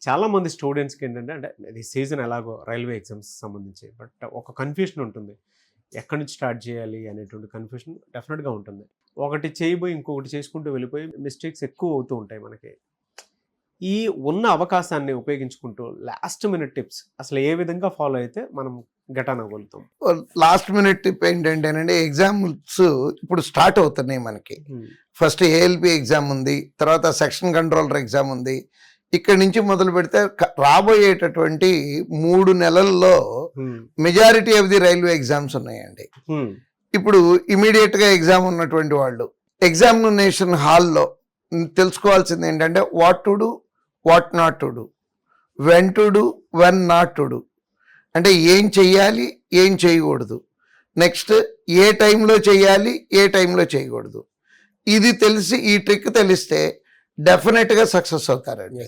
చాలా మంది స్టూడెంట్స్‌కి ఏంటంటే అంటే ఇది సీజన్ ఎలాగో రైల్వే ఎగ్జామ్స్ సంబంధించి. బట్ ఒక కన్‌ఫ్యూషన్ ఉంటుంది. ఎక్కడి నుంచి స్టార్ట్ చేయాలి అనేటువంటి కన్‌ఫ్యూషన్ డెఫినిట్‌గా ఉంటుంది. ఒకటి చేయబోయి ఇంకొకటి చేసుకుంటూ వెళ్ళిపోయి మిస్టేక్స్ ఎక్కువ అవుతూ ఉంటాయి మనకి. ఈ ఉన్న అవకాశాన్ని ఉపయోగించుకుంటూ లాస్ట్ మినిట్ టిప్స్ అసలు ఏ విధంగా ఫాలో అయితే మనం గెట్ ఆన్ అవ్వగలుగుతాం? లాస్ట్ మినిట్ టిప్ ఏంటంటేనండి, ఎగ్జామ్స్ ఇప్పుడు స్టార్ట్ అవుతున్నాయి మనకి. ఫస్ట్ ఏఎల్పి ఎగ్జామ్ ఉంది, తర్వాత సెక్షన్ కంట్రోలర్ ఎగ్జామ్ ఉంది. ఇక్కడి నుంచి మొదలు పెడితే రాబోయేటటువంటి 3 నెలల్లో majority of the railway exams ఉన్నాయండి. ఇప్పుడు ఇమీడియట్ గా ఎగ్జామ్ ఉన్నటువంటి వాళ్ళు ఎగ్జామినేషన్ హాల్లో తెలుసుకోవాల్సింది ఏంటంటే what to do, what not to do, when to do, when not to do. అంటే ఏం చెయ్యాలి, ఏం చేయకూడదు, నెక్స్ట్ ఏ టైంలో చేయాలి, ఏ టైంలో చేయకూడదు. ఇది తెలిసి ఈ ట్రిక్ తెలిస్తే డెఫినెట్గా సక్సెస్ అవుతారండి.